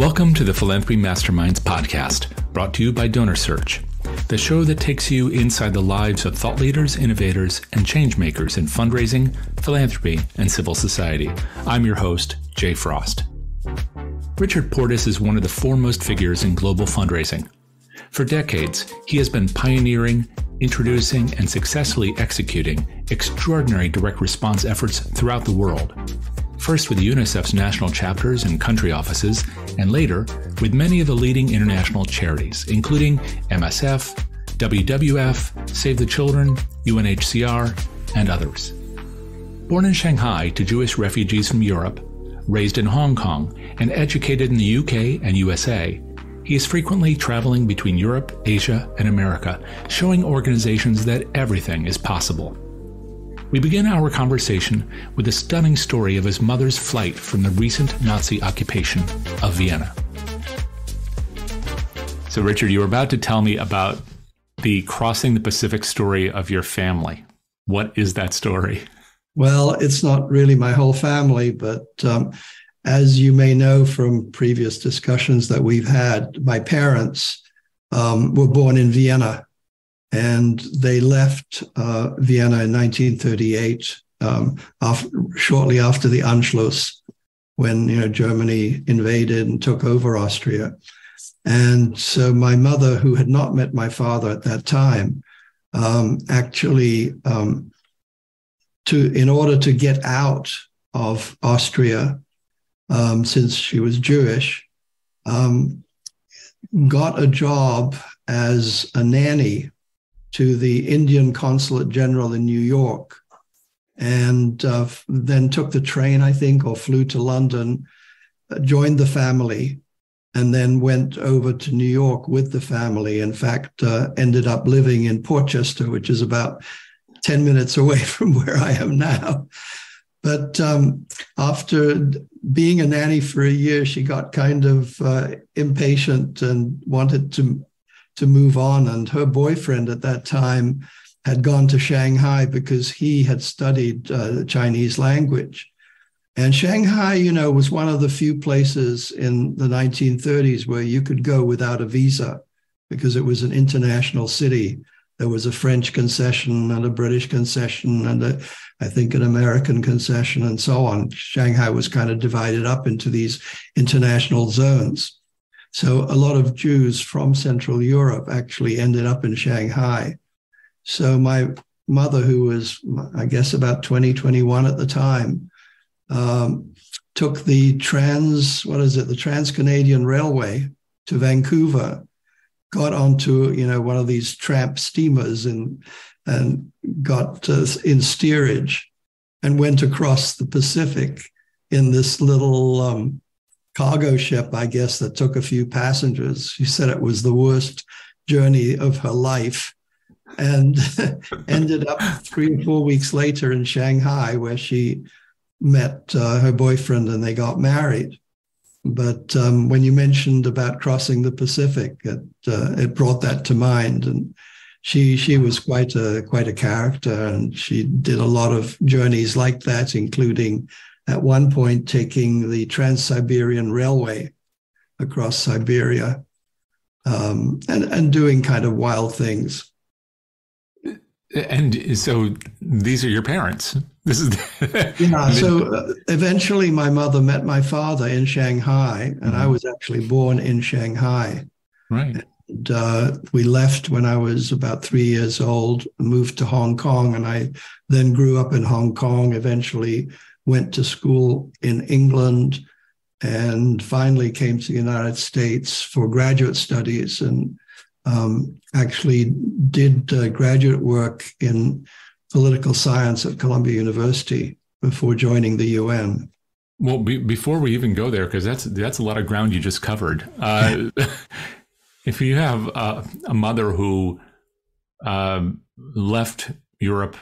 Welcome to the Philanthropy Masterminds podcast, brought to you by DonorSearch, the show that takes you inside the lives of thought leaders, innovators, and change makers in fundraising, philanthropy, and civil society. I'm your host, Jay Frost. Richard Pordes is one of the foremost figures in global fundraising. For decades, he has been pioneering, introducing, and successfully executing extraordinary direct response efforts throughout the world. First with UNICEF's national chapters and country offices, and later with many of the leading international charities, including MSF, WWF, Save the Children, UNHCR, and others. Born in Shanghai to Jewish refugees from Europe, raised in Hong Kong, and educated in the UK and USA, he is frequently traveling between Europe, Asia, and America, showing organizations that everything is possible. We begin our conversation with a stunning story of his mother's flight from the recent Nazi occupation of Vienna. So, Richard, you were about to tell me about the crossing the Pacific story of your family. What is that story? Well, it's not really my whole family, but as you may know from previous discussions that we've had, my parents were born in Vienna, and they left Vienna in 1938, shortly after the Anschluss, when Germany invaded and took over Austria. And so my mother, who had not met my father at that time, actually, in order to get out of Austria, since she was Jewish, got a job as a nanny to the Indian Consulate General in New York, and then took the train, I think, or flew to London, joined the family, and then went over to New York with the family. In fact, ended up living in Portchester, which is about 10 minutes away from where I am now. But after being a nanny for a year, she got kind of impatient and wanted to move on. And her boyfriend at that time had gone to Shanghai because he had studied the Chinese language. And Shanghai, was one of the few places in the 1930s where you could go without a visa because it was an international city. There was a French concession and a British concession and I think an American concession and so on. Shanghai was kind of divided up into these international zones. So a lot of Jews from Central Europe actually ended up in Shanghai. So my mother, who was, I guess, about 21 at the time, took the Trans-Canadian Railway to Vancouver, got onto, one of these tramp steamers and got in steerage and went across the Pacific in this little cargo ship, I guess, that took a few passengers. She said it was the worst journey of her life, and ended up 3 or 4 weeks later in Shanghai, where she met her boyfriend and they got married. But when you mentioned about crossing the Pacific, it brought that to mind. And she was quite a character, and she did a lot of journeys like that, including at one point taking the Trans-Siberian Railway across Siberia, and doing kind of wild things. And so these are your parents. This is yeah. So eventually, my mother met my father in Shanghai, and I was actually born in Shanghai. Right. And, we left when I was about 3 years old, moved to Hong Kong, and I then grew up in Hong Kong. Eventually, went to school in England, and finally came to the United States for graduate studies, and actually did graduate work in political science at Columbia University before joining the UN. Well, before we even go there, because that's a lot of ground you just covered. If you have a mother who left Europe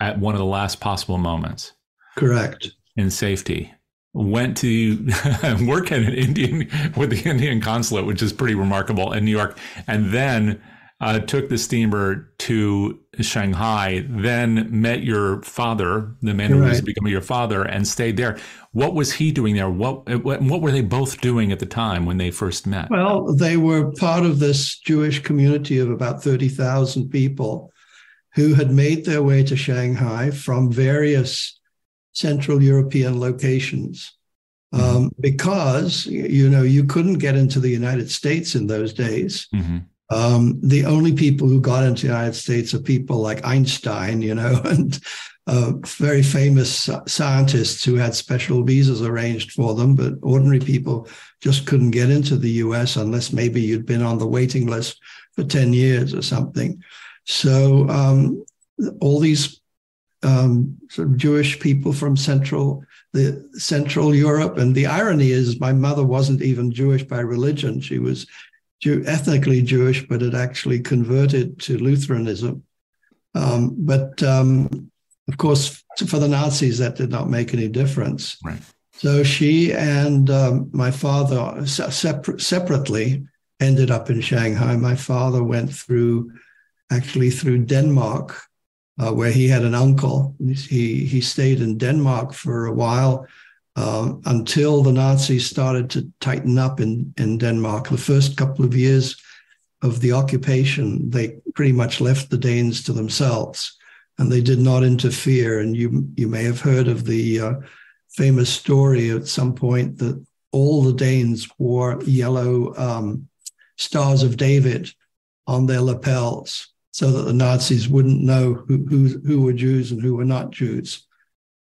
at one of the last possible moments, correct, in safety, went to work at with the Indian consulate, which is pretty remarkable in New York, and then took the steamer to Shanghai, then met your father, the man who was becoming your father, and stayed there. What was he doing there? What were they both doing at the time when they first met? Well, they were part of this Jewish community of about 30,000 people who had made their way to Shanghai from various Central European locations. Because, you couldn't get into the United States in those days. The only people who got into the United States are people like Einstein, and very famous scientists who had special visas arranged for them. But ordinary people just couldn't get into the US unless maybe you'd been on the waiting list for 10 years or something. So all these sort of Jewish people from Central Europe. And the irony is my mother wasn't even Jewish by religion. She was ethnically Jewish, but had actually converted to Lutheranism. But of course, for the Nazis, that did not make any difference. Right. So she and my father separately ended up in Shanghai. My father went through Denmark, where he had an uncle. He stayed in Denmark for a while until the Nazis started to tighten up in Denmark. The first couple of years of the occupation, they pretty much left the Danes to themselves, and they did not interfere. And you may have heard of the famous story at some point that all the Danes wore yellow Stars of David on their lapels, so that the Nazis wouldn't know who were Jews and who were not Jews.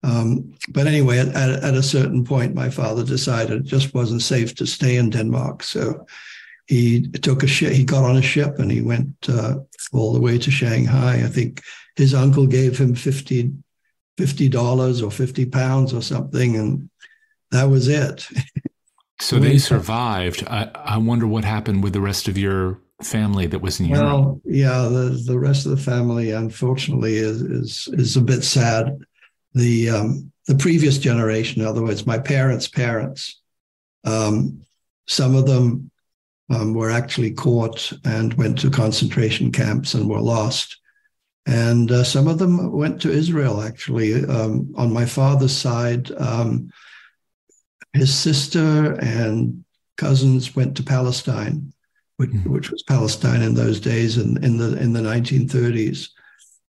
But anyway, at a certain point, my father decided it just wasn't safe to stay in Denmark. So he took a ship, he got on a ship, and he went all the way to Shanghai. I think his uncle gave him $50 or 50 pounds or something, and that was it. So they survived. I wonder what happened with the rest of your family that was in Europe. Well, yeah, the rest of the family, unfortunately, is a bit sad. The previous generation, in other words, my parents' parents, some of them were actually caught and went to concentration camps and were lost. And some of them went to Israel, actually. On my father's side, his sister and cousins went to Palestine, which was Palestine in those days in the 1930s,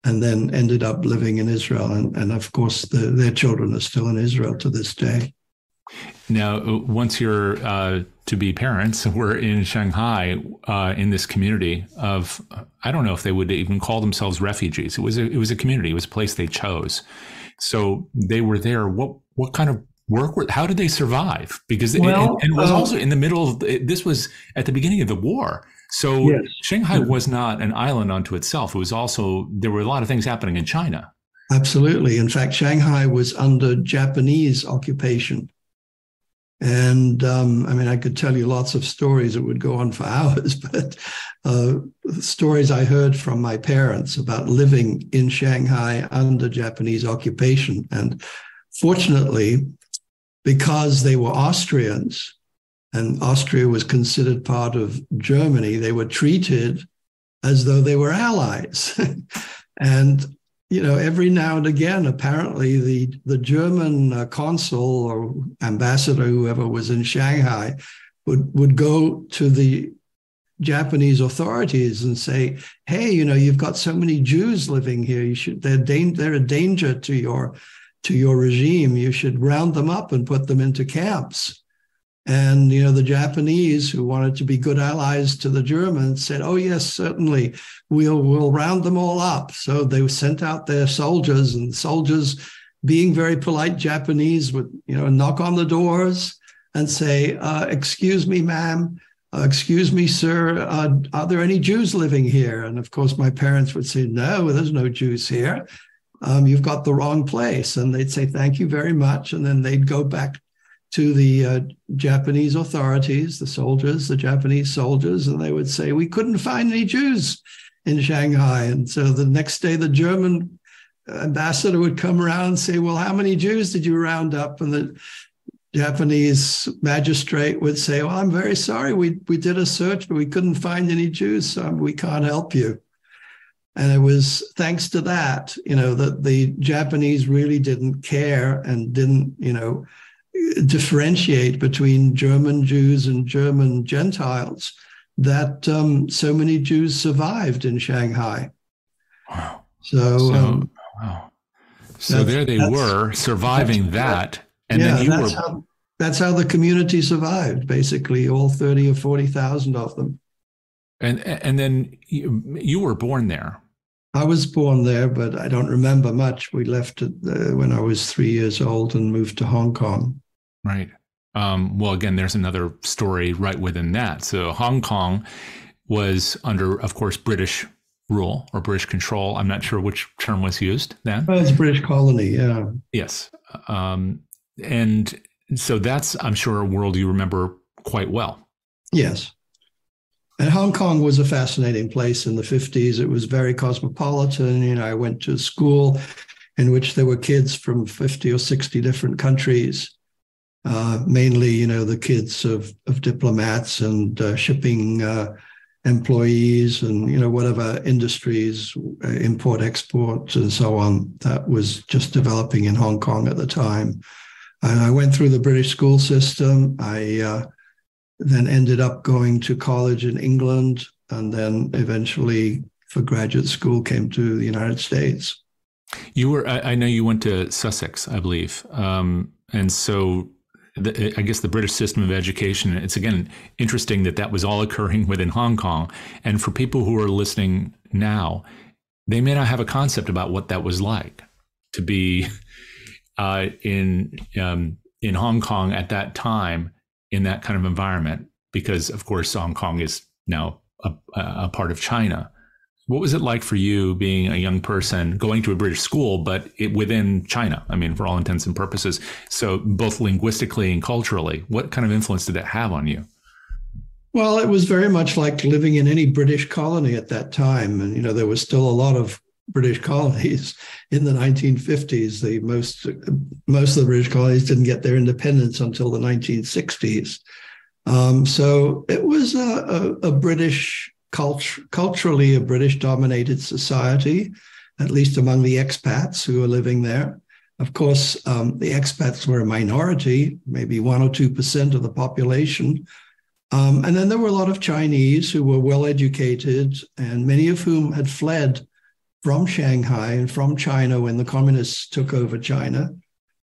and then ended up living in Israel. And of course, their children are still in Israel to this day. Now, once your to-be parents were in Shanghai, in this community of, I don't know if they would even call themselves refugees. It was a community. It was a place they chose. So they were there. What kind of work? How did they survive? Because it was also in the middle of, this was at the beginning of the war. So yes. Shanghai was not an island unto itself. It was also, there were a lot of things happening in China. Absolutely. In fact, Shanghai was under Japanese occupation. And I could tell you lots of stories that would go on for hours, but stories I heard from my parents about living in Shanghai under Japanese occupation. And fortunately, because they were Austrians and Austria was considered part of Germany, they were treated as though they were allies. And every now and again, apparently the German consul or ambassador, whoever was in Shanghai, would go to the Japanese authorities and say, "Hey, you've got so many Jews living here. They're a danger to your regime. You should round them up and put them into camps." And, the Japanese, who wanted to be good allies to the Germans, said, "Oh, yes, certainly, we'll round them all up." So they sent out their soldiers, and soldiers, being very polite Japanese, would, knock on the doors and say, "Excuse me, ma'am, excuse me, sir, are there any Jews living here?" And of course, my parents would say, "No, there's no Jews here. You've got the wrong place." And they'd say, "Thank you very much." And then they'd go back to the Japanese authorities, the Japanese soldiers, and they would say, "We couldn't find any Jews in Shanghai." And so the next day, the German ambassador would come around and say, "Well, how many Jews did you round up?" And Japanese magistrate would say, well, I'm very sorry. We did a search, but we couldn't find any Jews, so we can't help you. And it was thanks to that, that the Japanese really didn't care and didn't, differentiate between German Jews and German Gentiles, that so many Jews survived in Shanghai. Wow. Wow. So there they were surviving that. And yeah, then that's how the community survived, basically, all 30 or 40,000 of them. And then you were born there. I was born there, but I don't remember much. We left it when I was 3 years old and moved to Hong Kong. Right. Well, again, there's another story right within that. So Hong Kong was under, of course, British rule or British control. I'm not sure which term was used then. Well, it's a British colony, yeah. Yes. And so that's, I'm sure, a world you remember quite well. Yes. And Hong Kong was a fascinating place in the 50s. It was very cosmopolitan. I went to a school in which there were kids from 50 or 60 different countries, mainly, the kids of diplomats and shipping employees and, whatever industries, import, export, and so on, that was just developing in Hong Kong at the time. And I went through the British school system. I then ended up going to college in England, and then eventually for graduate school came to the United States. I know you went to Sussex, I believe. And so I guess the British system of education, it's again interesting that was all occurring within Hong Kong. And for people who are listening now, they may not have a concept about what that was like to be in Hong Kong at that time, in that kind of environment, because of course Hong Kong is now a part of China. What was it like for you being a young person going to a British school, but within China? I mean, for all intents and purposes. So both linguistically and culturally, what kind of influence did that have on you? Well, it was very much like living in any British colony at that time. And, there was still a lot of British colonies in the 1950s. Most of the British colonies didn't get their independence until the 1960s. So it was a British culturally a British-dominated society, at least among the expats who were living there. Of course, the expats were a minority, maybe 1 or 2% of the population. And then there were a lot of Chinese who were well-educated, and many of whom had fled from Shanghai and from China when the communists took over China.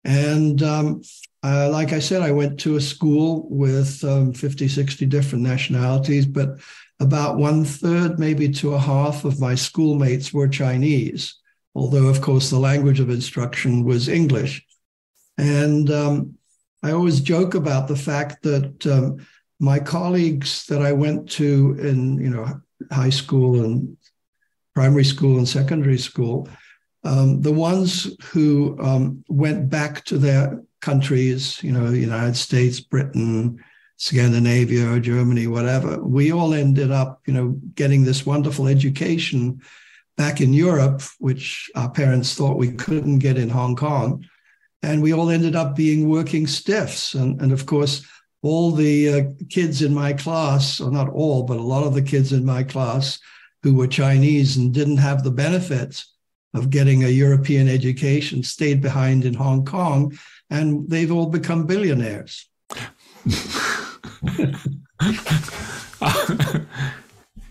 And like I said, I went to a school with 50, 60 different nationalities, but about 1/3, maybe to a half of my schoolmates were Chinese, although, of course, the language of instruction was English. And I always joke about the fact that my colleagues that I went to in, high school and primary school and secondary school, the ones who went back to their countries, the United States, Britain, Scandinavia, Germany, whatever, we all ended up, getting this wonderful education back in Europe, which our parents thought we couldn't get in Hong Kong. And we all ended up being working stiffs. And of course, all the kids in my class, or not all, but a lot of the kids in my class who were Chinese and didn't have the benefits of getting a European education stayed behind in Hong Kong, and they've all become billionaires.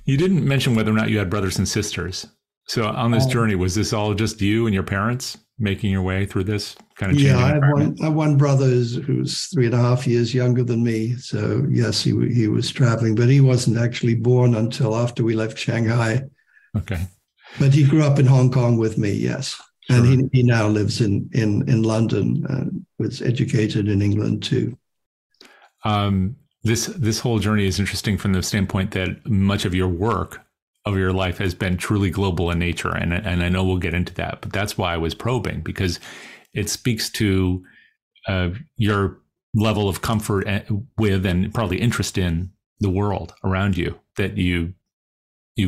You didn't mention whether or not you had brothers and sisters. So on this journey, was this all just you and your parents making your way through this kind of changing environment? I have one brother who's 3.5 years younger than me. So yes, he was traveling, but he wasn't actually born until after we left Shanghai. Okay. But he grew up in Hong Kong with me, yes. Sure. And he now lives in London and was educated in England too. This whole journey is interesting from the standpoint that much of your work of your life has been truly global in nature. And I know we'll get into that, but that's why I was probing, because it speaks to your level of comfort with and probably interest in the world around you, that you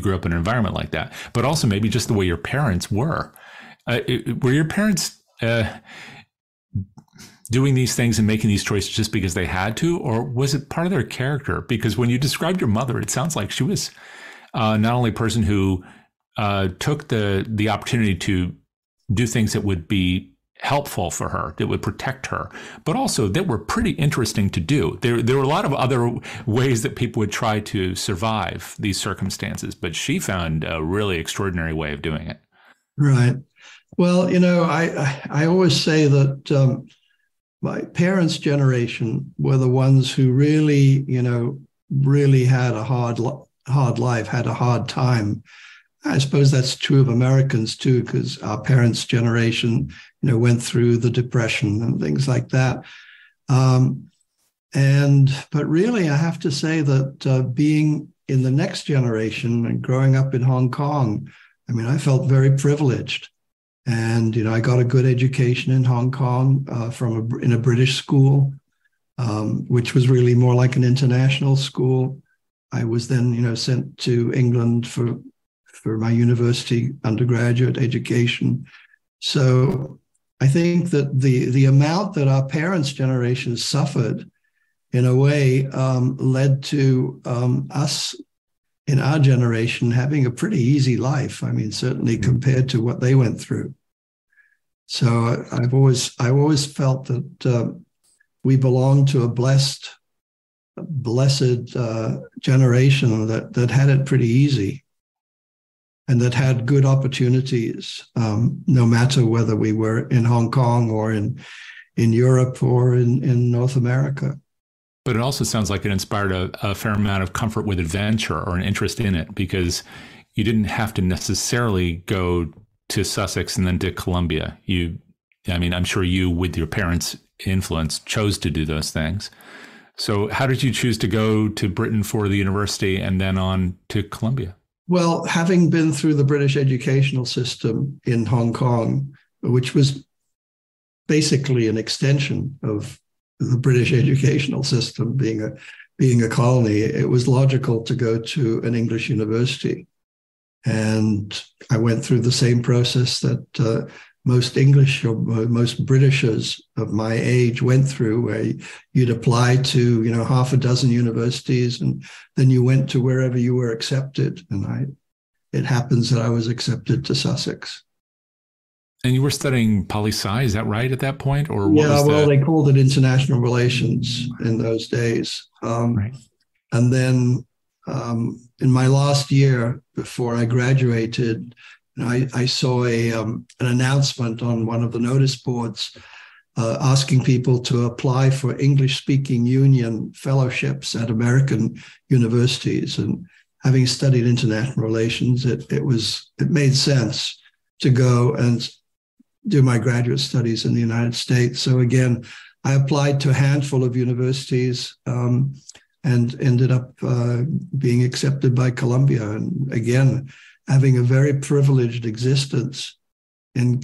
grew up in an environment like that, but also maybe just the way your parents were. Were your parents, doing these things and making these choices just because they had to, or was it part of their character? Because when you described your mother, it sounds like she was not only a person who took the opportunity to do things that would be helpful for her, that would protect her, but also that were pretty interesting to do. There were a lot of other ways that people would try to survive these circumstances, but she found a really extraordinary way of doing it. Right. Well, I always say that my parents' generation were the ones who really, really had a hard life, had a hard time. I suppose that's true of Americans too, because our parents' generation, went through the Depression and things like that. But really, I have to say that being in the next generation and growing up in Hong Kong, I felt very privileged. And, I got a good education in Hong Kong in a British school, which was really more like an international school. I was then, sent to England for my university undergraduate education. So I think that the amount that our parents' generation suffered, in a way, led to us in our generation having a pretty easy life. Certainly compared to what they went through. So I always felt that we belonged to a blessed generation that had it pretty easy and that had good opportunities, no matter whether we were in Hong Kong or in Europe or in North America. But it also sounds like it inspired a fair amount of comfort with adventure or an interest in it, because you didn't have to necessarily go to Sussex and then to Columbia. I'm sure you, with your parents' influence, chose to do those things. So how did you choose to go to Britain for the university and then on to Columbia? Well, having been through the British educational system in Hong Kong, which was basically an extension of the British educational system, being a colony, it was logical to go to an English university. And I went through the same process that most English or most Britishers of my age went through, where you'd apply to, half a dozen universities, and then you went to wherever you were accepted. And it happens that I was accepted to Sussex. And you were studying poli-sci, is that right, at that point? Or what they called it international relations in those days. Right. And then in my last year before I graduated, I saw an announcement on one of the notice boards asking people to apply for English-speaking union fellowships at American universities. And having studied international relations, it made sense to go and do my graduate studies in the United States. So again, I applied to a handful of universities and ended up being accepted by Columbia. And again, having a very privileged existence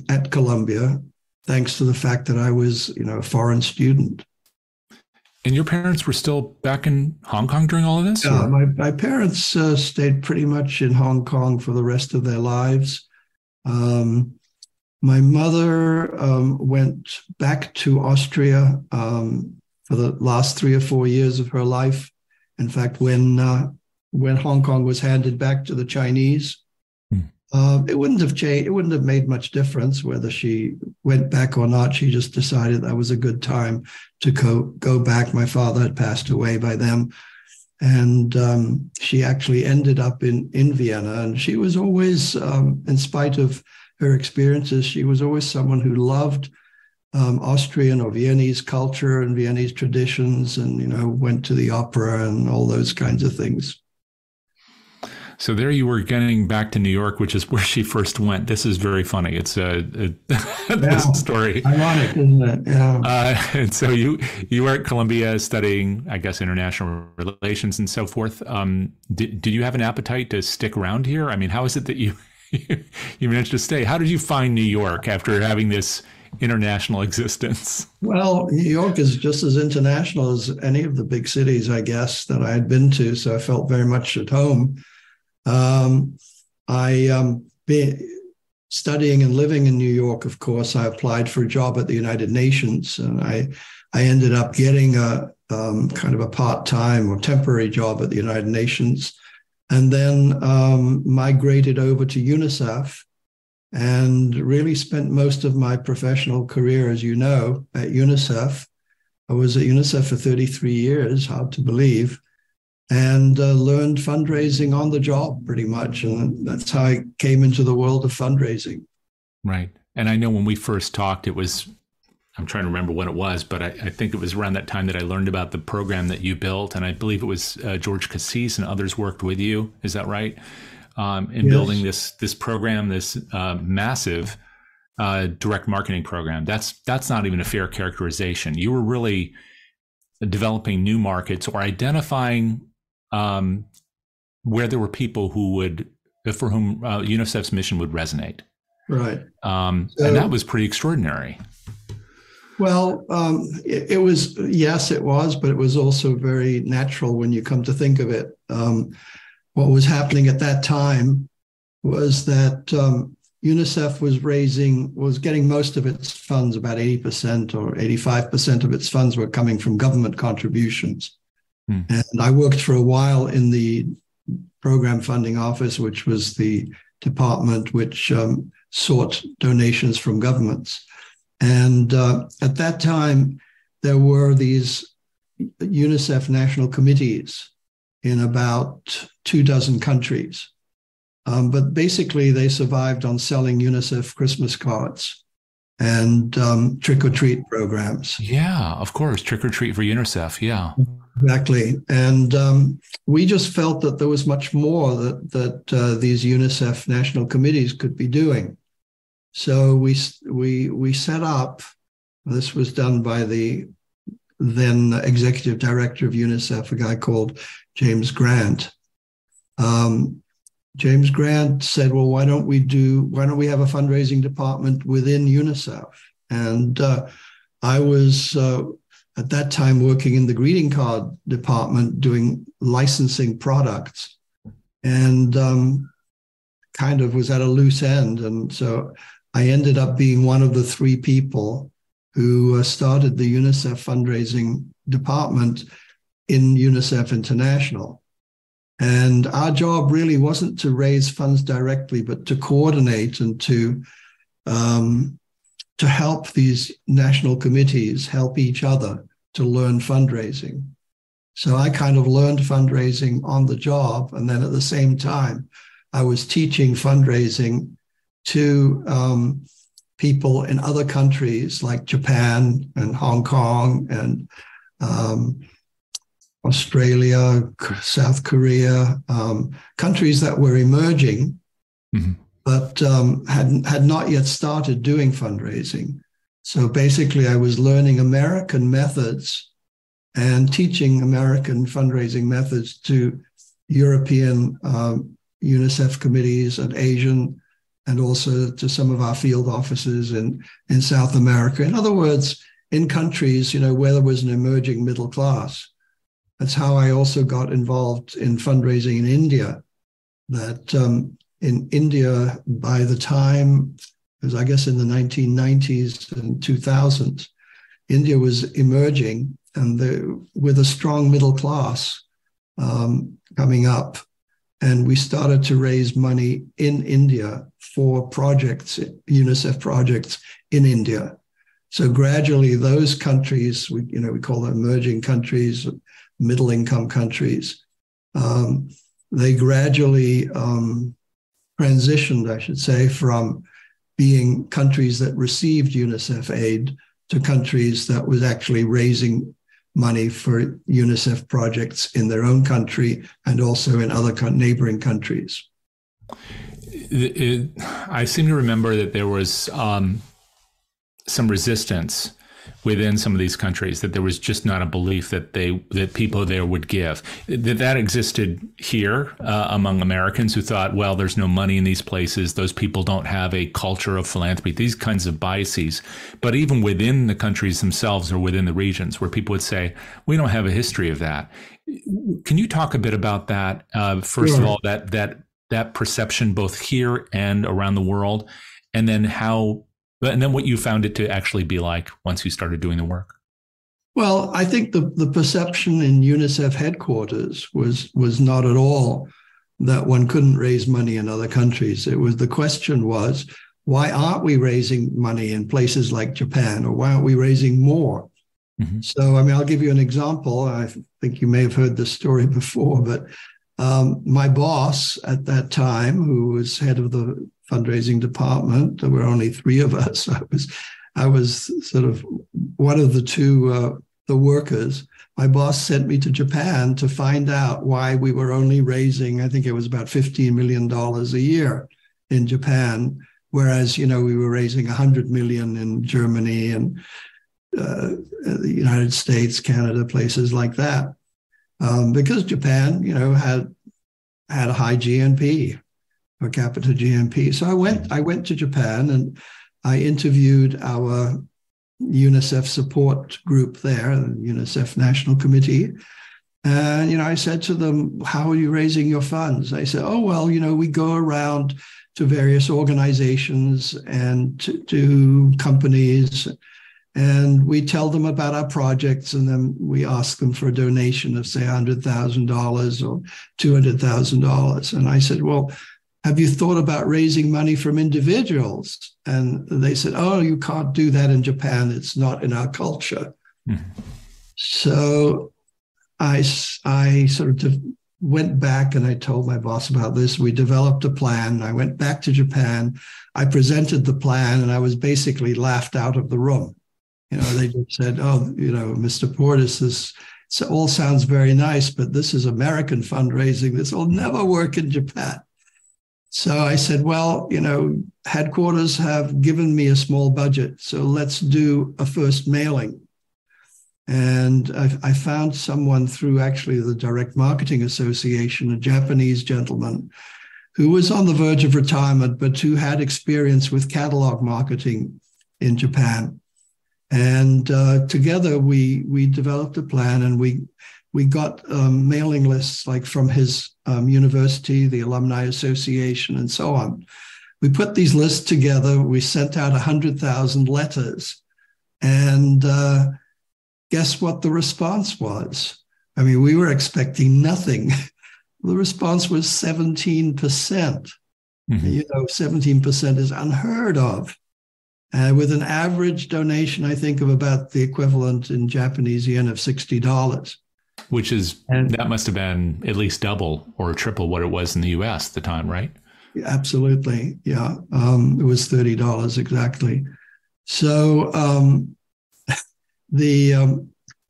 at Columbia, thanks to the fact that I was, a foreign student. And your parents were still back in Hong Kong during all of this? Yeah, my parents stayed pretty much in Hong Kong for the rest of their lives. My mother went back to Austria for the last 3 or 4 years of her life. In fact, when Hong Kong was handed back to the Chinese, it wouldn't have changed. It wouldn't have made much difference whether she went back or not. She just decided that was a good time to go back. My father had passed away by then, and she actually ended up in Vienna. And she was always, in spite of her experiences, she was always someone who loved Austrian or Viennese culture and Viennese traditions, and went to the opera and all those kinds of things. So there you were getting back to New York, which is where she first went. This is very funny. It's this story. Ironic, isn't it? Yeah. And so you were at Columbia studying, I guess, international relations and so forth. Did you have an appetite to stick around here? How is it that you managed to stay? How did you find New York after having this international existence? Well, New York is just as international as any of the big cities, I guess, that I had been to. So I felt very much at home. studying and living in New York, of course, I applied for a job at the United Nations, and I ended up getting a kind of a part-time or temporary job at the United Nations, and then migrated over to UNICEF, and really spent most of my professional career, as you know, at UNICEF. I was at UNICEF for 33 years, hard to believe, and learned fundraising on the job pretty much. And that's how I came into the world of fundraising. Right. And I know when we first talked, I'm trying to remember when it was, but I think it was around that time that I learned about the program that you built. And I believe it was George Cassis and others worked with you. Is that right? In building this program, this massive direct marketing program. That's not even a fair characterization. You were really developing new markets or identifying where there were people for whom UNICEF's mission would resonate. Right. And that was pretty extraordinary. Well, it was, yes, it was, but it was also very natural when you come to think of it. What was happening at that time was that UNICEF was getting most of its funds, about 80% or 85% of its funds were coming from government contributions. And I worked for a while in the program funding office, which was the department which sought donations from governments. And at that time, there were these UNICEF national committees in about 24 countries. But basically, they survived on selling UNICEF Christmas cards and trick-or-treat programs. Yeah, of course. Trick-or-treat for UNICEF, yeah. Exactly. And we just felt that there was much more that these UNICEF national committees could be doing. So we set up, this was done by the then executive director of UNICEF, a guy called James Grant. James Grant said, well, why don't we have a fundraising department within UNICEF? And I was at that time working in the greeting card department doing licensing products, and kind of was at a loose end. And so I ended up being one of the 3 people who started the UNICEF fundraising department in UNICEF International. And our job really wasn't to raise funds directly, but to coordinate and to help these national committees help each other to learn fundraising. So I kind of learned fundraising on the job. And then at the same time, I was teaching fundraising to people in other countries like Japan and Hong Kong and Australia, South Korea, countries that were emerging, but had not yet started doing fundraising. So basically, I was learning American methods and teaching American fundraising methods to European UNICEF committees and Asian, and also to some of our field offices in South America. In other words, in countries, where there was an emerging middle class. That's how I also got involved in fundraising in India. That in India, by the time, it was I guess in the 1990s and 2000s, India was emerging and with a strong middle class coming up. And we started to raise money in India for projects, UNICEF projects in India. So gradually those countries, we call them emerging countries, middle income countries, they gradually transitioned, I should say, from being countries that received UNICEF aid to countries that was actually raising money for UNICEF projects in their own country and also in other neighboring countries. I seem to remember that there was some resistance within some of these countries, that there was just not a belief that people there would give. That existed here among Americans who thought, well, there's no money in these places. Those people don't have a culture of philanthropy, these kinds of biases. But even within the countries themselves or within the regions where people would say, we don't have a history of that. Can you talk a bit about that? First of all, that perception both here and around the world, And then what you found it to actually be like once you started doing the work? Well, I think the perception in UNICEF headquarters was not at all that one couldn't raise money in other countries. The question was, why aren't we raising money in places like Japan, or why aren't we raising more? Mm-hmm. So, I'll give you an example. I think you may have heard this story before, but my boss at that time, who was head of the fundraising department, there were only three of us. I was sort of one of the two the workers. My boss sent me to Japan to find out why we were only raising, I think it was about $15 million a year in Japan, whereas, we were raising 100 million in Germany and the United States, Canada, places like that. Because Japan, had a high GNP, per capita GNP. So I went to Japan and I interviewed our UNICEF support group there, the UNICEF National Committee. And, I said to them, how are you raising your funds? They said, oh, well, we go around to various organizations and to companies, and we tell them about our projects, and then we ask them for a donation of, say, $100,000 or $200,000. And I said, well, have you thought about raising money from individuals? And they said, oh, you can't do that in Japan. It's not in our culture. Mm-hmm. So I sort of went back and I told my boss about this. We developed a plan. I went back to Japan. I presented the plan, and I was basically laughed out of the room. They just said, oh, Mr. Pordes, this all sounds very nice, but this is American fundraising. This will never work in Japan. So I said, well, headquarters have given me a small budget, so let's do a first mailing. And I found someone through actually the Direct Marketing Association, a Japanese gentleman who was on the verge of retirement, but who had experience with catalog marketing in Japan. And together we developed a plan, and we got mailing lists like from his university, the Alumni Association, and so on. We put these lists together. We sent out 100,000 letters, and guess what the response was? We were expecting nothing. The response was 17%. Mm-hmm. 17% is unheard of. With an average donation, I think, of about the equivalent in Japanese yen of $60. Which is, that must have been at least double or triple what it was in the U.S. at the time, right? Absolutely, yeah. It was $30 exactly. So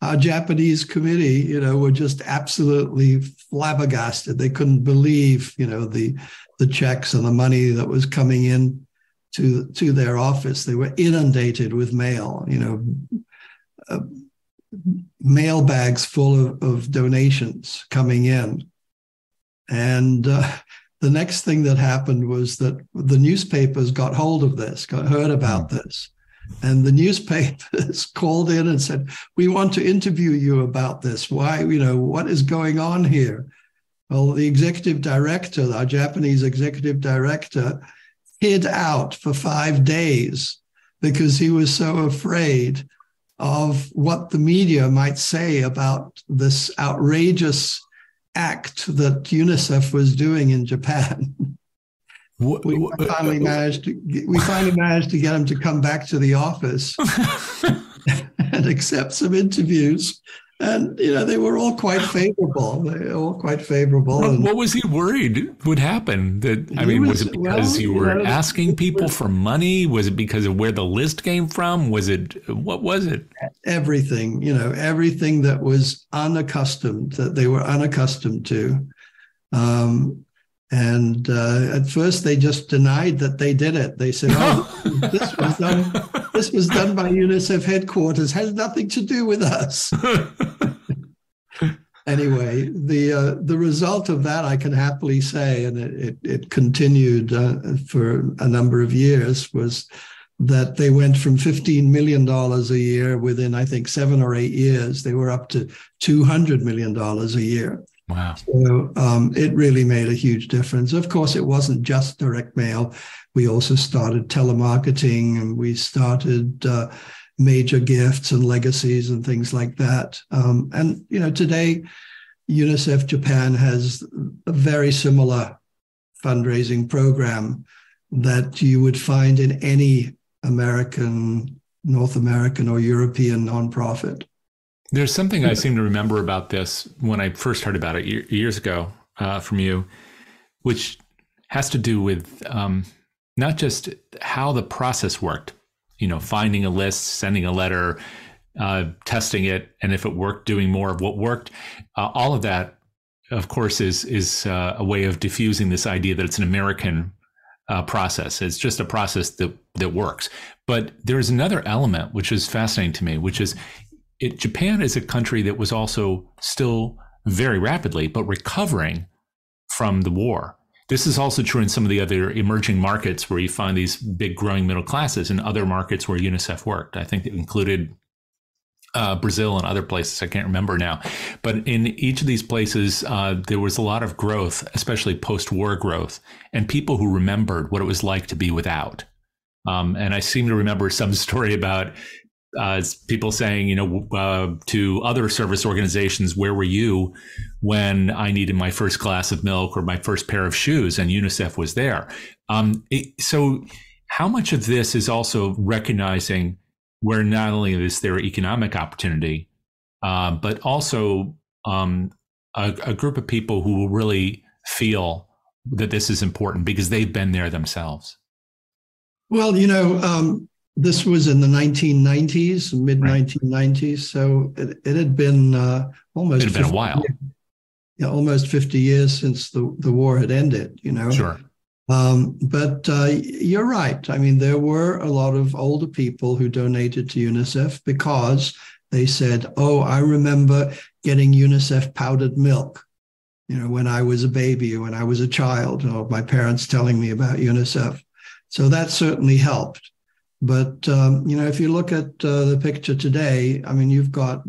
our Japanese committee, were just absolutely flabbergasted. They couldn't believe, the checks and the money that was coming in to their office. They were inundated with mail, mail bags full of donations coming in. And the next thing that happened was that the newspapers got hold of this, heard about this. And the newspapers called in and said, we want to interview you about this. Why, what is going on here? Well, the executive director, our Japanese executive director, hid out for 5 days because he was so afraid of what the media might say about this outrageous act that UNICEF was doing in Japan. We finally managed to get him to come back to the office and accept some interviews. And, they were all quite favorable. What was he worried would happen? Was it because you were asking people for money? Was it because of where the list came from? What was it? Everything, everything that was unaccustomed, that they were unaccustomed to. And at first they just denied that they did it. They said, this was done by UNICEF headquarters, has nothing to do with us. Anyway, the result of that, I can happily say, and it continued for a number of years, was that they went from $15 million a year within, I think, 7 or 8 years. They were up to $200 million a year. Wow. So it really made a huge difference. Of course, it wasn't just direct mail. We also started telemarketing, and we started major gifts and legacies and things like that. And, today, UNICEF Japan has a very similar fundraising program that you would find in any American, North American, or European nonprofit. There's something I seem to remember about this when I first heard about it years ago from you, which has to do with not just how the process worked, finding a list, sending a letter, testing it, and if it worked, doing more of what worked. All of that, of course, is a way of diffusing this idea that it's an American process. It's just a process that works. But there's another element which is fascinating to me, which is Japan is a country that was also still very rapidly, but recovering from the war. This is also true in some of the other emerging markets where you find these big growing middle classes, and other markets where UNICEF worked. I think it included Brazil and other places. I can't remember now. But in each of these places, there was a lot of growth, especially post-war growth, and people who remembered what it was like to be without. And I seem to remember some story about people saying, to other service organizations, where were you when I needed my first glass of milk or my first pair of shoes? And UNICEF was there. So how much of this is also recognizing where not only is there economic opportunity, but also a group of people who will really feel that this is important because they've been there themselves? Well, this was in the 1990s, mid-1990s. So it had been almost a while. Almost 50 years since the war had ended, Sure. But you're right. I mean, there were a lot of older people who donated to UNICEF because they said, oh, I remember getting UNICEF powdered milk, when I was a baby or when I was a child, or my parents telling me about UNICEF. So that certainly helped. But, if you look at the picture today, I mean, you've got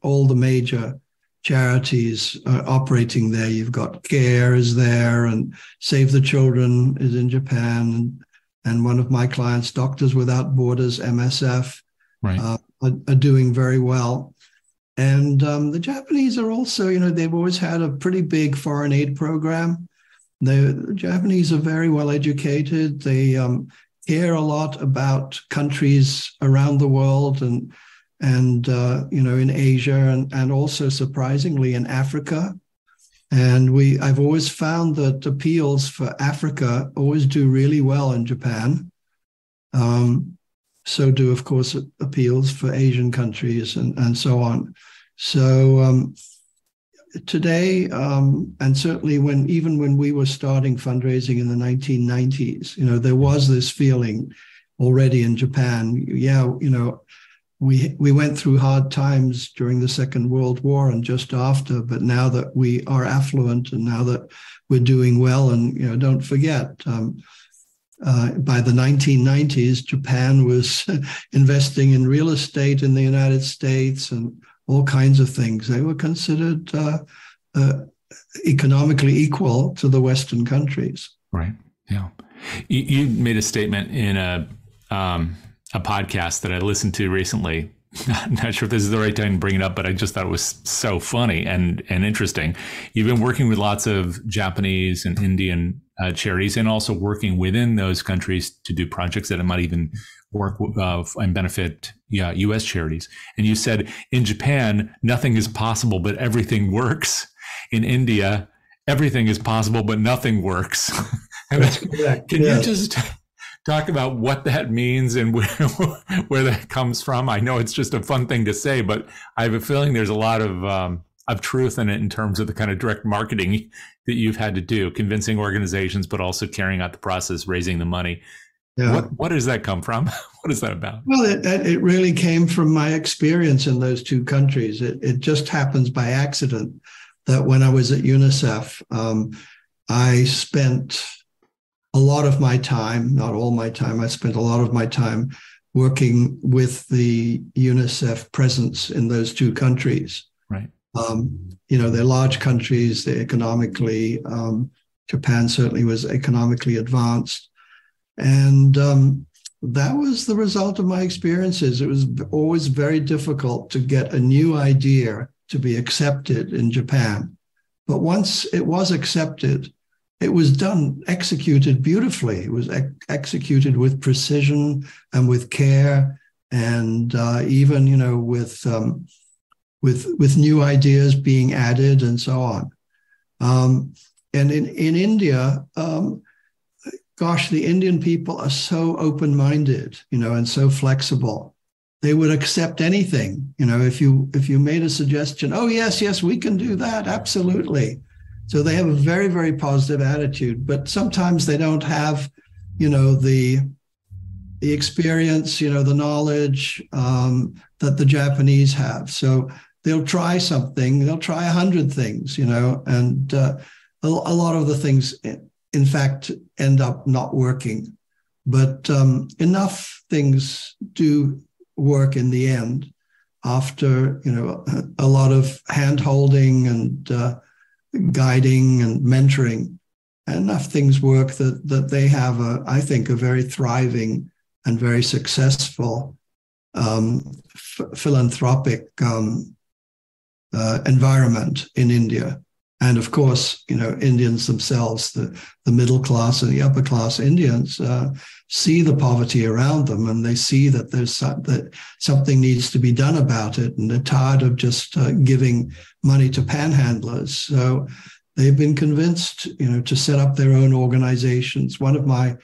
all the major charities operating there. You've got CARE is there, and Save the Children is in Japan. And one of my clients, Doctors Without Borders, MSF, right. Are doing very well. And the Japanese are also, they've always had a pretty big foreign aid program. The Japanese are very well educated. They care a lot about countries around the world and in Asia and also surprisingly in Africa. And I've always found that appeals for Africa always do really well in Japan. So do, of course, appeals for Asian countries and so on. So today, and certainly even when we were starting fundraising in the 1990s, there was this feeling already in Japan. Yeah, we went through hard times during the Second World War and just after, but now that we are affluent and now that we're doing well, and don't forget, by the 1990s, Japan was investing in real estate in the United States and all kinds of things. They were considered economically equal to the Western countries. Right. Yeah. You made a statement in a podcast that I listened to recently. I'm not sure if this is the right time to bring it up, but I just thought it was so funny and interesting. You've been working with lots of Japanese and Indian charities, and also working within those countries to do projects that might even work and benefit U.S. charities. And you said in Japan, nothing is possible, but everything works. In India, everything is possible, but nothing works. That's correct. Can you just talk about what that means and where that comes from? I know it's just a fun thing to say, but I have a feeling there's a lot of truth in it in terms of the kind of direct marketing that you've had to do, convincing organizations, but also carrying out the process, raising the money. Yeah. What does that come from? What is that about? Well, it really came from my experience in those two countries. It just happens by accident that when I was at UNICEF, I spent a lot of my time, not all my time, I spent a lot of my time working with the UNICEF presence in those two countries. Right. They're large countries. They're economically, Japan certainly was economically advanced. And that was the result of my experiences. It was always very difficult to get a new idea to be accepted in Japan. But once it was accepted, it was executed beautifully. It was executed with precision and with care, and even with new ideas being added and so on. And in India, the Indian people are so open-minded, and so flexible. They would accept anything. If you made a suggestion, oh yes, we can do that, absolutely. So they have a very, very positive attitude, but sometimes they don't have, the experience, the knowledge that the Japanese have. So they'll try something, they'll try 100 things, and a lot of the things, in fact, end up not working. But enough things do work in the end after, a lot of hand-holding and guiding and mentoring. Enough things work that they have, I think, a very thriving and very successful philanthropic environment in India. And of course, Indians themselves, the middle class and the upper class Indians, see the poverty around them, and they see that that something needs to be done about it, and they're tired of just giving money to panhandlers. So they've been convinced, to set up their own organizations. One of my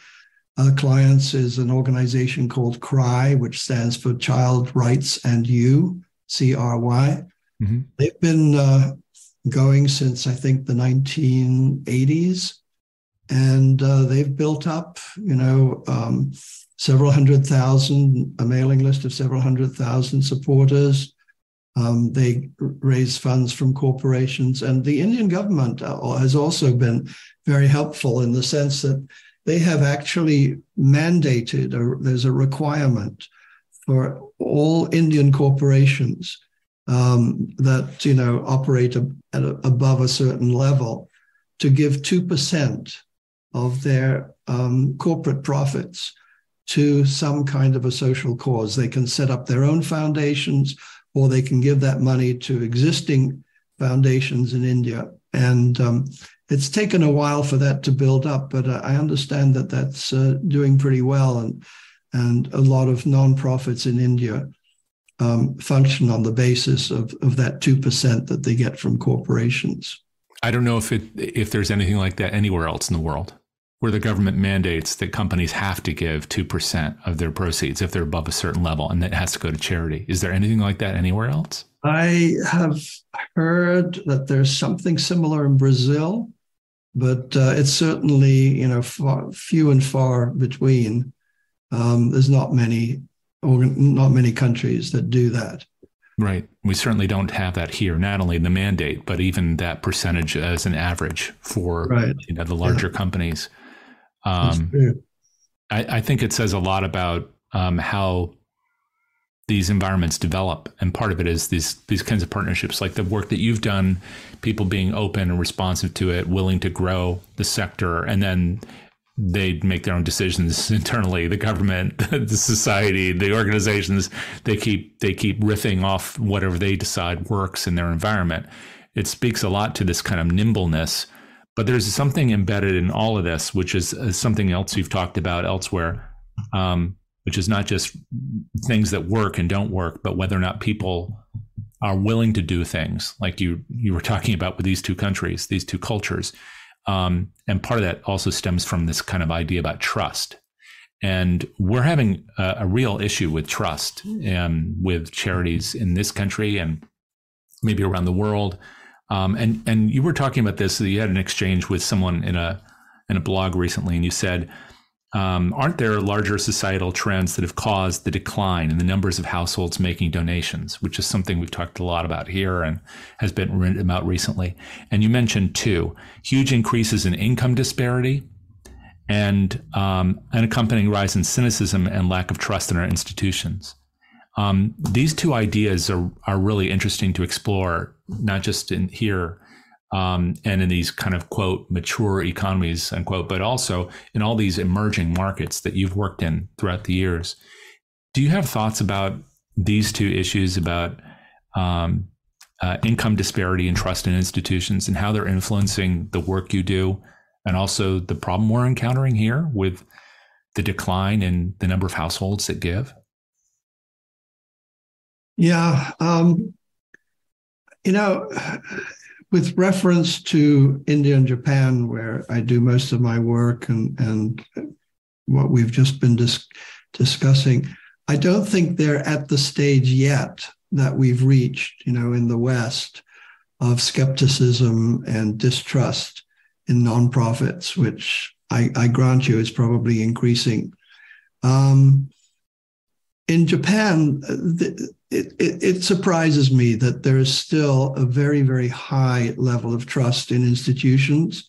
clients is an organization called CRY, which stands for Child Rights and You, CRY. Mm-hmm. They've been going since, I think, the 1980s. And they've built up, several hundred thousand, a mailing list of several 100,000 supporters. They raise funds from corporations. And the Indian government has also been very helpful in the sense that they have actually mandated, there's a requirement for all Indian corporations that operate above a certain level to give 2% of their corporate profits to some kind of a social cause. They can set up their own foundations, or they can give that money to existing foundations in India. And it's taken a while for that to build up, but I understand that that's doing pretty well. And a lot of nonprofits in India function on the basis of that 2% that they get from corporations. I don't know if there's anything like that anywhere else in the world, where the government mandates that companies have to give 2% of their proceeds if they're above a certain level, and that has to go to charity. Is there anything like that anywhere else? I have heard that there's something similar in Brazil, but it's certainly few and far between. There's not many countries that do that. Right. We certainly don't have that here, not only the mandate, but even that percentage as an average for the larger companies. I think it says a lot about how these environments develop. And part of it is these kinds of partnerships, like the work that you've done, people being open and responsive to it, willing to grow the sector, and then they make their own decisions internally. The government, the society, the organizations, they keep riffing off whatever they decide works in their environment. It speaks a lot to this kind of nimbleness, but there's something embedded in all of this, which is something else you've talked about elsewhere, which is not just things that work and don't work, but whether or not people are willing to do things like you were talking about with these two countries, these two cultures. And part of that also stems from this kind of idea about trust. And we're having a real issue with trust with charities in this country and maybe around the world. And you were talking about this, you had an exchange with someone in a blog recently, and you said, aren't there larger societal trends that have caused the decline in the numbers of households making donations, which is something we've talked a lot about here and has been written about recently. And you mentioned two, huge increases in income disparity and an accompanying rise in cynicism and lack of trust in our institutions. These two ideas are really interesting to explore, not just in here and in these kind of, quote, mature economies, unquote, but also in all these emerging markets that you've worked in throughout the years. Do you have thoughts about these two issues, about income disparity and trust in institutions, and how they're influencing the work you do, and also the problem we're encountering here with the decline in the number of households that give? Yeah. With reference to India and Japan, where I do most of my work and what we've just been discussing, I don't think they're at the stage yet that we've reached, in the West, of skepticism and distrust in nonprofits, which I grant you is probably increasing. In Japan, it surprises me that there is still a very, very high level of trust in institutions.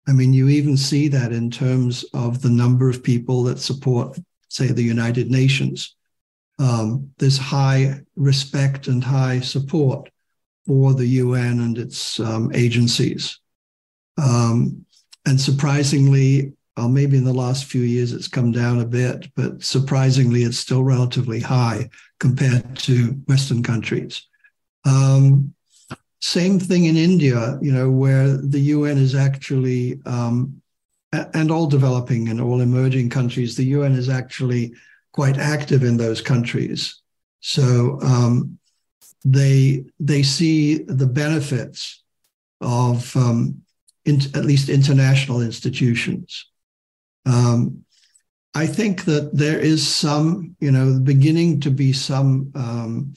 I mean, you even see that in terms of the number of people that support, say, the United Nations. There's high respect and high support for the UN and its agencies. And surprisingly, maybe in the last few years it's come down a bit, but surprisingly it's still relatively high compared to Western countries. Same thing in India, where the UN is actually, and all developing and all emerging countries, the UN is actually quite active in those countries. So they see the benefits of at least international institutions. I think that there is some, beginning to be some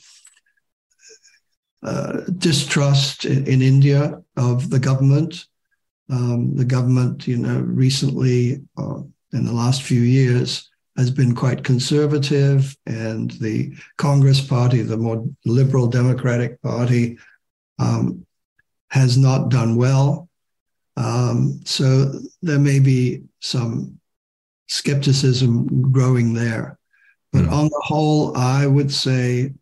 distrust in India of the government. The government, recently, in the last few years, has been quite conservative, and the Congress Party, the more liberal Democratic Party, has not done well. So there may be some skepticism growing there. But on the whole, I would say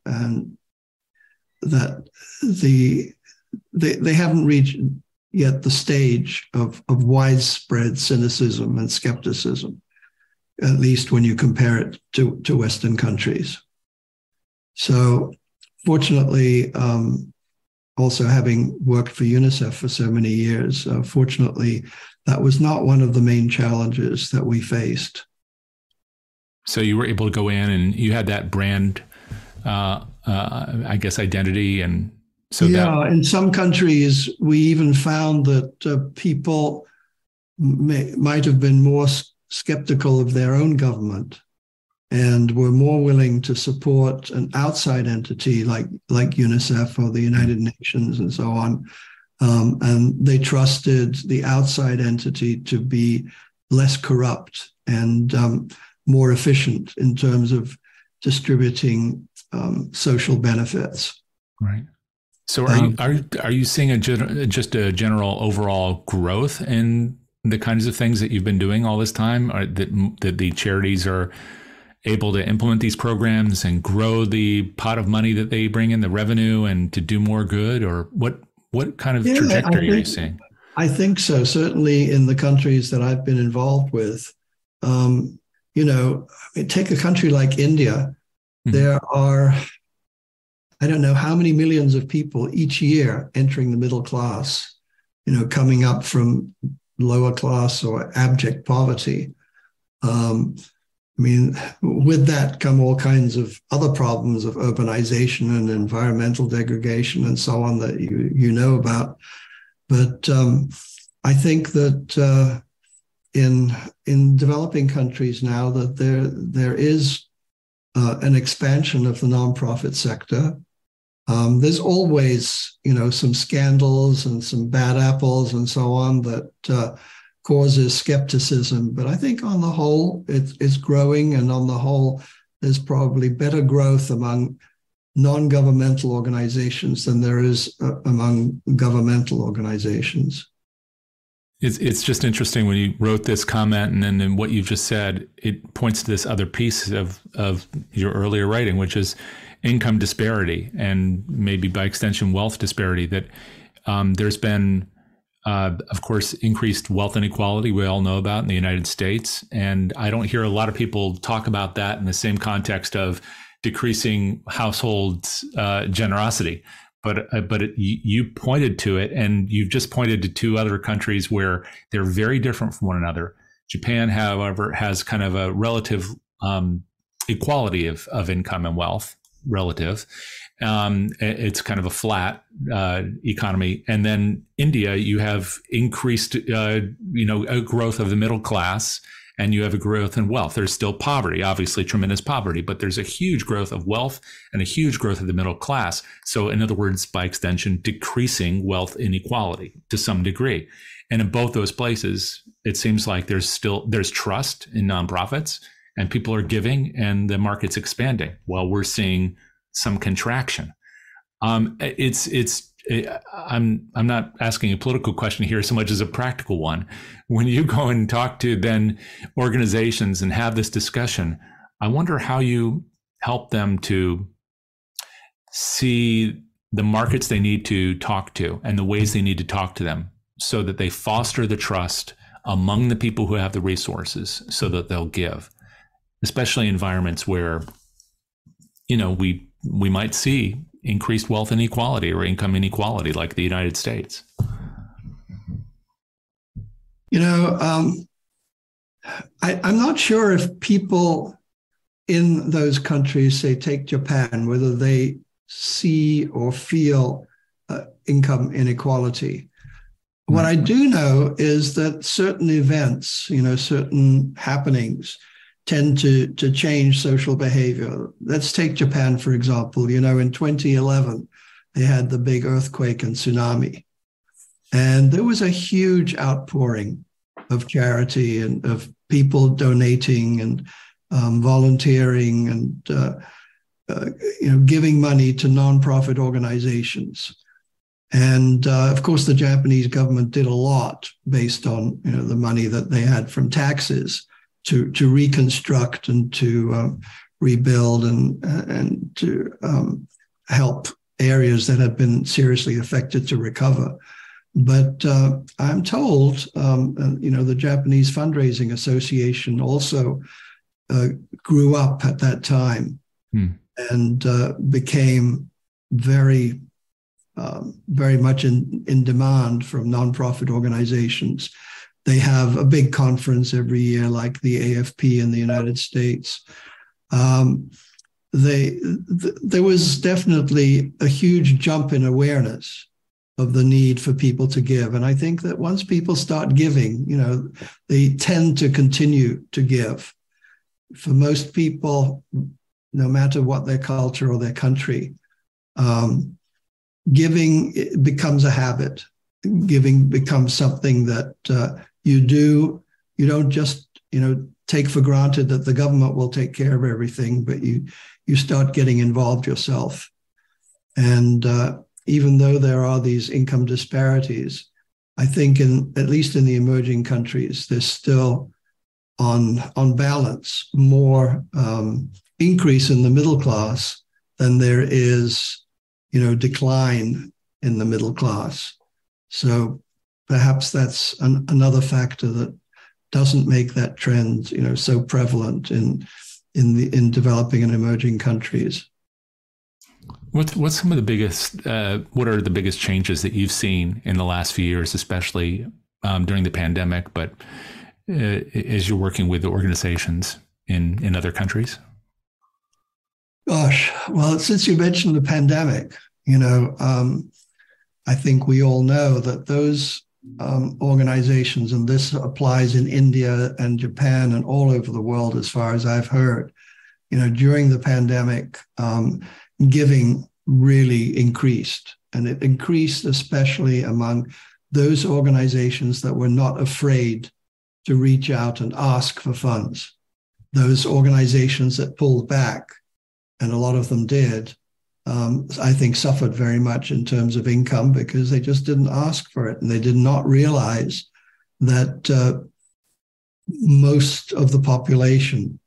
that they haven't reached yet the stage of widespread cynicism and skepticism, at least when you compare it to Western countries. So fortunately, also having worked for UNICEF for so many years, fortunately, that was not one of the main challenges that we faced. So you were able to go in and you had that brand, I guess, identity. And so in some countries, we even found that people might have been more skeptical of their own government and were more willing to support an outside entity like UNICEF or the United Nations and so on. And they trusted the outside entity to be less corrupt and more efficient in terms of distributing social benefits. Right. So are you seeing just a general overall growth in the kinds of things that you've been doing all this time, or that the charities are able to implement these programs and grow the pot of money that they bring in, the revenue, and to do more good? Or what kind of trajectory are you seeing? I think so. Certainly in the countries that I've been involved with, take a country like India. There are, I don't know how many millions of people each year entering the middle class, coming up from lower class or abject poverty. With that come all kinds of other problems of urbanization and environmental degradation and so on that you know about. But I think that in developing countries now that there is an expansion of the nonprofit sector. There's always, some scandals and some bad apples and so on that causes skepticism. But I think on the whole, it's growing, and on the whole, there's probably better growth among non-governmental organizations than there is among governmental organizations. It's just interesting when you wrote this comment, and then in what you've just said, it points to this other piece of your earlier writing, which is income disparity and maybe by extension wealth disparity, that there's been, of course, increased wealth inequality we all know about in the United States. And I don't hear a lot of people talk about that in the same context of decreasing household generosity. But you pointed to it, and you've just pointed to two other countries where they're very different from one another. Japan, however, has kind of a relative equality of income and wealth, relative. It's kind of a flat economy. And then India, you have increased, a growth of the middle class, and you have a growth in wealth. There's still poverty, obviously tremendous poverty, but there's a huge growth of wealth and a huge growth of the middle class. So in other words, by extension, decreasing wealth inequality to some degree. And in both those places, it seems like there's trust in nonprofits, and people are giving, and the market's expanding while we're seeing some contraction. I'm not asking a political question here so much as a practical one. When you go and talk to then organizations and have this discussion, I wonder how you help them to see the markets they need to talk to and the ways they need to talk to them, so that they foster the trust among the people who have the resources so that they'll give, especially in environments where, we might see increased wealth inequality or income inequality like the United States. I'm not sure if people in those countries, say take Japan, whether they see or feel income inequality. What I do know is that certain events, certain happenings tend to change social behavior. Let's take Japan, for example. In 2011, they had the big earthquake and tsunami. And there was a huge outpouring of charity and of people donating and volunteering and giving money to nonprofit organizations. And of course, the Japanese government did a lot based on the money that they had from taxes to reconstruct and to rebuild and to help areas that had been seriously affected to recover. But I'm told, the Japanese Fundraising Association also grew up at that time and became very much in demand from nonprofit organizations. They have a big conference every year, like the AFP in the United States. There was definitely a huge jump in awareness of the need for people to give. And I think that once people start giving, they tend to continue to give. For most people, no matter what their culture or their country, giving becomes a habit. Giving becomes something that you do. You don't just, take for granted that the government will take care of everything, but you start getting involved yourself. And even though there are these income disparities, I think at least in the emerging countries, there's still on balance more increase in the middle class than there is, decline in the middle class. So perhaps that's another factor that doesn't make that trend, so prevalent in developing and emerging countries. What's some of the biggest? What are the biggest changes that you've seen in the last few years, especially during the pandemic, but as you're working with the organizations in other countries? Gosh, well, since you mentioned the pandemic, I think we all know that those organizations, and this applies in India and Japan and all over the world, as far as I've heard, during the pandemic, giving really increased. And it increased especially among those organizations that were not afraid to reach out and ask for funds. Those organizations that pulled back, and a lot of them did, I think suffered very much in terms of income because they just didn't ask for it. And they did not realize that most of the population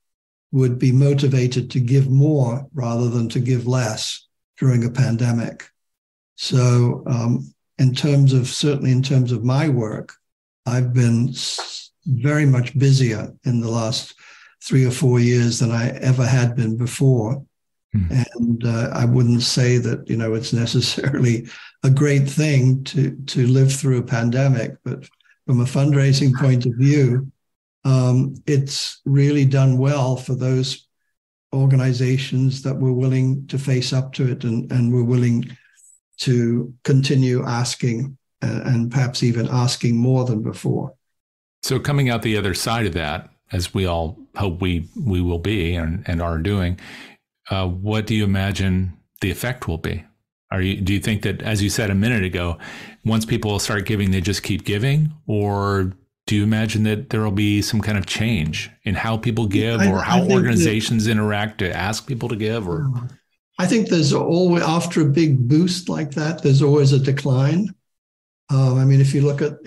would be motivated to give more rather than to give less during a pandemic. So certainly in terms of my work, I've been very much busier in the last 3 or 4 years than I ever had been before. And I wouldn't say that, it's necessarily a great thing to live through a pandemic, but from a fundraising point of view, it's really done well for those organizations that were willing to face up to it and were willing to continue asking and perhaps even asking more than before. So coming out the other side of that, as we all hope we will be and are doing, what do you imagine the effect will be? Do you think that, as you said a minute ago, once people start giving, they just keep giving? Or do you imagine that there will be some kind of change in how people give or how organizations interact to ask people to give? Or I think there's always, after a big boost like that, there's always a decline. If you look at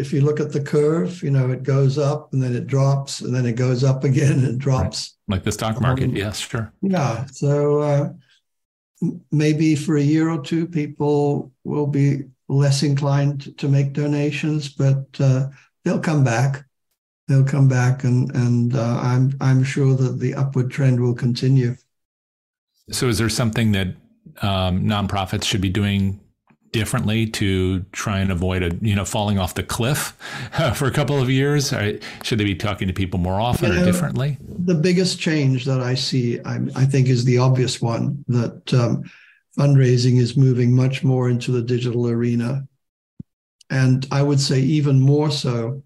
the curve, it goes up and then it drops and then it goes up again and it drops. Right. Like the stock market. Yes, sure. Yeah. So maybe for a year or two, people will be less inclined to make donations, but they'll come back. They'll come back, and I'm sure that the upward trend will continue. So, is there something that nonprofits should be doing differently to try and avoid falling off the cliff for a couple of years? Or should they be talking to people more often or differently? The biggest change that I see, I think, is the obvious one, that fundraising is moving much more into the digital arena. And I would say even more so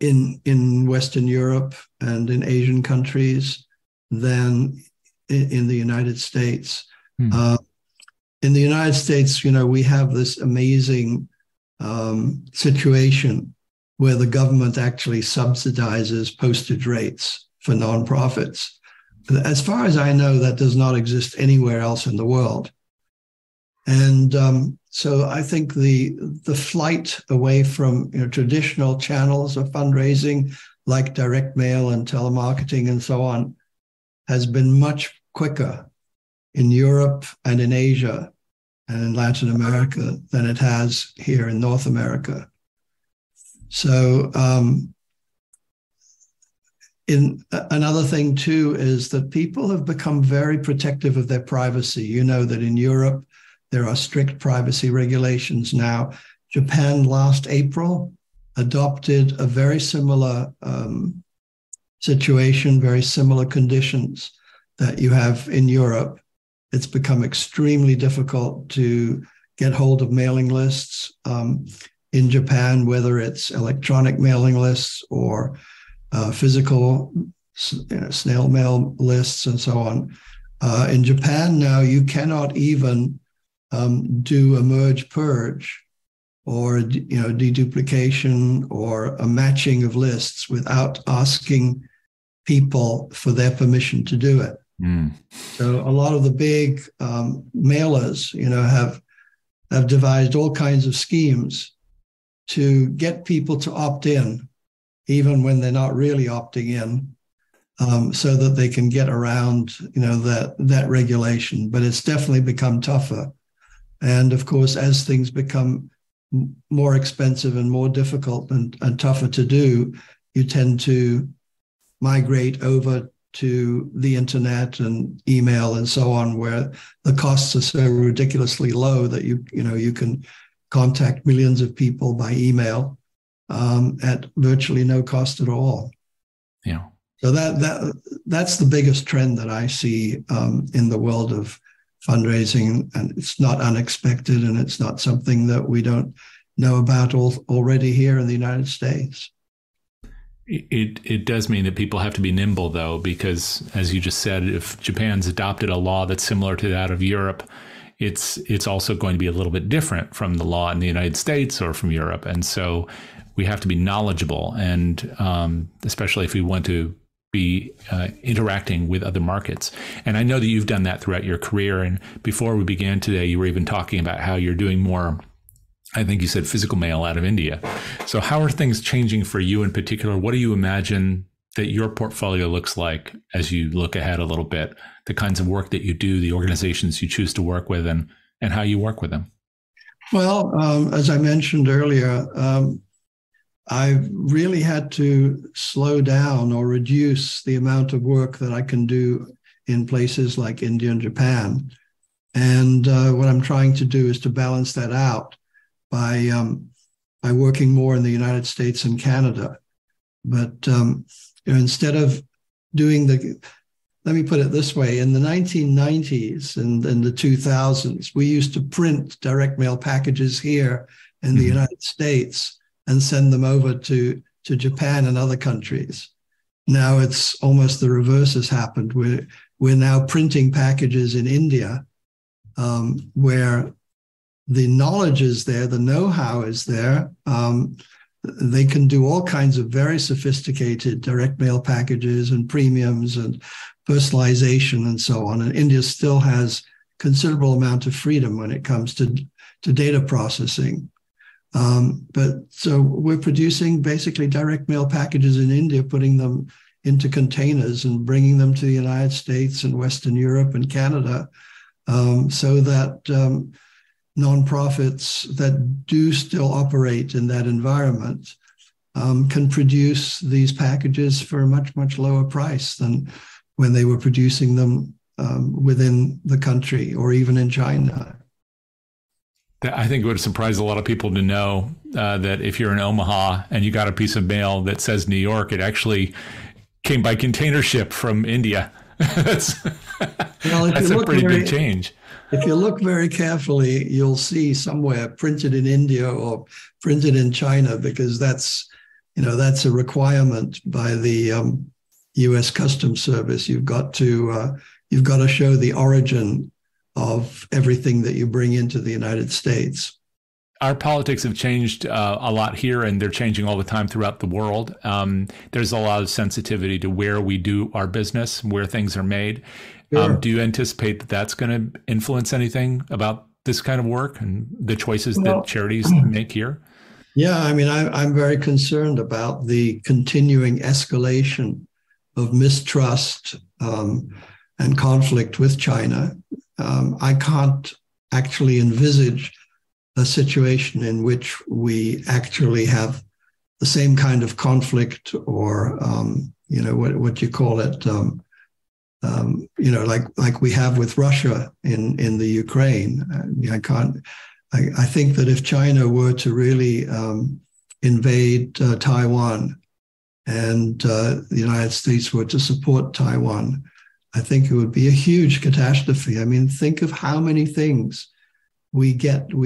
in Western Europe and in Asian countries than in the United States. In the United States, we have this amazing situation where the government actually subsidizes postage rates for nonprofits. As far as I know, that does not exist anywhere else in the world. And so I think the flight away from traditional channels of fundraising like direct mail and telemarketing and so on has been much quicker in Europe and in Asia and in Latin America than it has here in North America. So another thing too is that people have become very protective of their privacy. You know that in Europe, there are strict privacy regulations now. Japan last April adopted a very similar situation, very similar conditions that you have in Europe. It's become extremely difficult to get hold of mailing lists in Japan, whether it's electronic mailing lists or physical snail mail lists and so on. In Japan now, you cannot even do a merge purge or deduplication or a matching of lists without asking people for their permission to do it. So a lot of the big mailers, have devised all kinds of schemes to get people to opt in, even when they're not really opting in, so that they can get around, that regulation. But it's definitely become tougher. And of course, as things become more expensive and more difficult and tougher to do, you tend to migrate over to the internet and email and so on, where the costs are so ridiculously low that you can contact millions of people by email at virtually no cost at all. Yeah. So that's the biggest trend that I see in the world of fundraising, and it's not unexpected, and it's not something that we don't know about already here in the United States. It does mean that people have to be nimble, though, because, as you just said, if Japan's adopted a law that's similar to that of Europe, it's also going to be a little bit different from the law in the United States or from Europe. And so we have to be knowledgeable, and especially if we want to be interacting with other markets. And I know that you've done that throughout your career. And before we began today, you were even talking about how you're doing more, I think you said, physical mail out of India. So how are things changing for you in particular? What do you imagine that your portfolio looks like as you look ahead a little bit, the kinds of work that you do, the organizations you choose to work with, and how you work with them? Well, as I mentioned earlier, I really had to slow down or reduce the amount of work that I can do in places like India and Japan. And what I'm trying to do is to balance that out by working more in the United States and Canada. But instead of doing let me put it this way, in the 1990s and in the 2000s, we used to print direct mail packages here in the United States and send them over to Japan and other countries. Now it's almost the reverse has happened. We're now printing packages in India, where the knowledge is there, the know-how is there. They can do all kinds of very sophisticated direct mail packages and premiums and personalization and so on. And India still has considerable amount of freedom when it comes to data processing. But so we're producing basically direct mail packages in India, putting them into containers and bringing them to the United States and Western Europe and Canada, so that nonprofits that do still operate in that environment can produce these packages for a much, much lower price than when they were producing them within the country or even in China. I think it would surprise a lot of people to know that if you're in Omaha and you got a piece of mail that says New York, it actually came by container ship from India. That's a pretty big change. If you look very carefully, you'll see somewhere printed in India or printed in China, because that's a requirement by the U.S. Customs Service. You've got to show the origin of everything that you bring into the United States. Our politics have changed a lot here, and they're changing all the time throughout the world. There's a lot of sensitivity to where we do our business, where things are made. Sure. Do you anticipate that that's going to influence anything about this kind of work and the choices that charities make here? Yeah, I mean, I'm very concerned about the continuing escalation of mistrust and conflict with China. I can't actually envisage a situation in which we actually have the same kind of conflict, or what you call it, like we have with Russia in the Ukraine. I think that if China were to really invade Taiwan and the United States were to support Taiwan, I think it would be a huge catastrophe. I mean, think of how many things we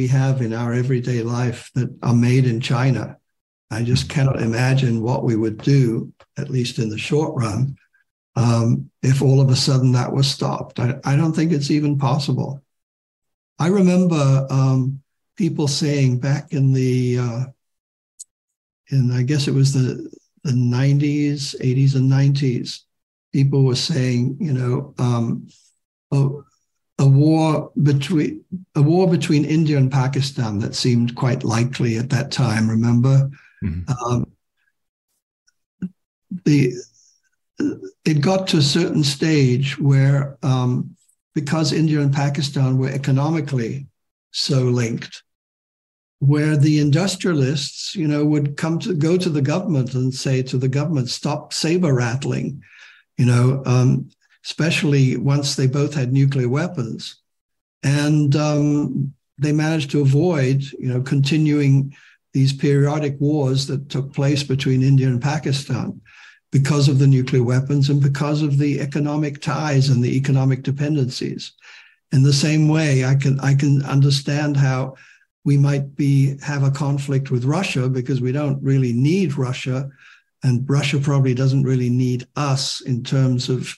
have in our everyday life that are made in China. I just cannot imagine what we would do, at least in the short run, if all of a sudden that was stopped. I don't think it's even possible. I remember people saying back in I guess it was the 90s, 80s and 90s, people were saying, a war between India and Pakistan that seemed quite likely at that time. Remember, it got to a certain stage where, because India and Pakistan were economically so linked, where the industrialists, would go to the government and say to the government, "Stop saber rattling," especially once they both had nuclear weapons. And they managed to avoid, continuing these periodic wars that took place between India and Pakistan because of the nuclear weapons and because of the economic ties and the economic dependencies. In the same way, I can understand how we might have a conflict with Russia because we don't really need Russia, and Russia probably doesn't really need us in terms of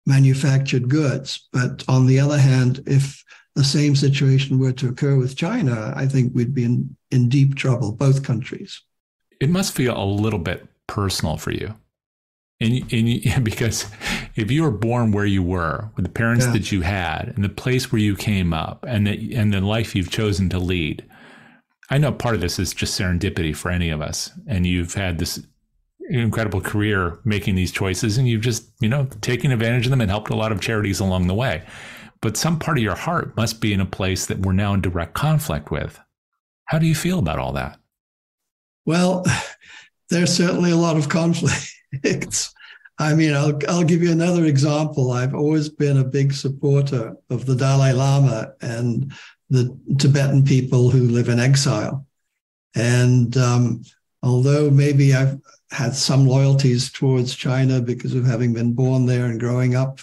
manufactured goods. But on the other hand, if the same situation were to occur with China, I think we'd be in deep trouble, both countries. It must feel a little bit personal for you. Because if you were born where you were, with the parents that you had, and the place where you came up, and the life you've chosen to lead, I know part of this is just serendipity for any of us. And you've had this incredible career making these choices, and you've just, taken advantage of them and helped a lot of charities along the way. But some part of your heart must be in a place that we're now in direct conflict with. How do you feel about all that? Well, there's certainly a lot of conflicts. I mean, I'll give you another example. I've always been a big supporter of the Dalai Lama and the Tibetan people who live in exile. And although maybe I've had some loyalties towards China because of having been born there and growing up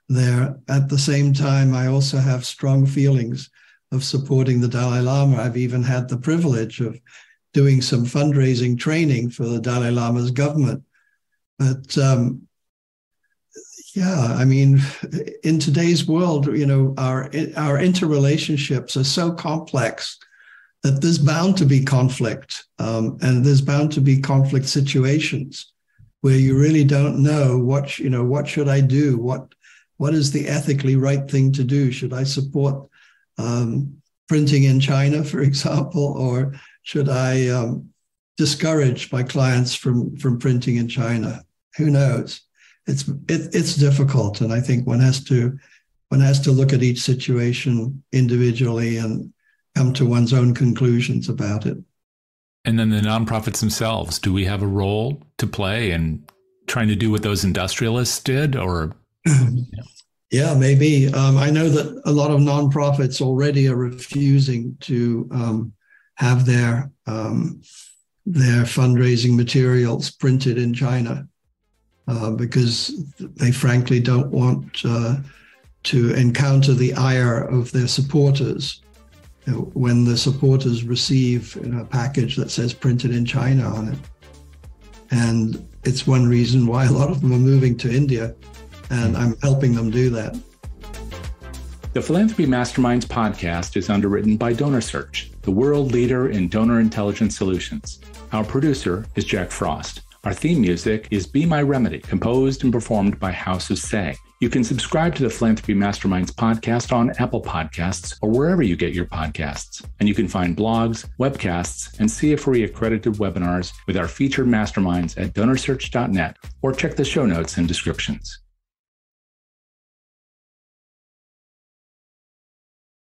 there, at the same time, I also have strong feelings of supporting the Dalai Lama. I've even had the privilege of doing some fundraising training for the Dalai Lama's government. But yeah, I mean, in today's world, our interrelationships are so complex that there's bound to be conflict, and there's bound to be conflict situations where you really don't know what should I do? What is the ethically right thing to do? Should I support printing in China, for example, or should I discourage my clients from printing in China? Who knows? It's difficult, and I think one has to look at each situation individually and come to one's own conclusions about it. And then the nonprofits themselves, do we have a role to play in trying to do what those industrialists did, or? Yeah, maybe. I know that a lot of nonprofits already are refusing to have their fundraising materials printed in China because they frankly don't want to encounter the ire of their supporters when the supporters receive a package that says printed in China on it. And it's one reason why a lot of them are moving to India, and I'm helping them do that. The Philanthropy Masterminds podcast is underwritten by DonorSearch, the world leader in donor intelligence solutions. Our producer is Jack Frost. Our theme music is Be My Remedy, composed and performed by House of Say. You can subscribe to the Philanthropy Masterminds podcast on Apple Podcasts or wherever you get your podcasts. And you can find blogs, webcasts, and CFRE accredited webinars with our featured masterminds at DonorSearch.net, or check the show notes and descriptions.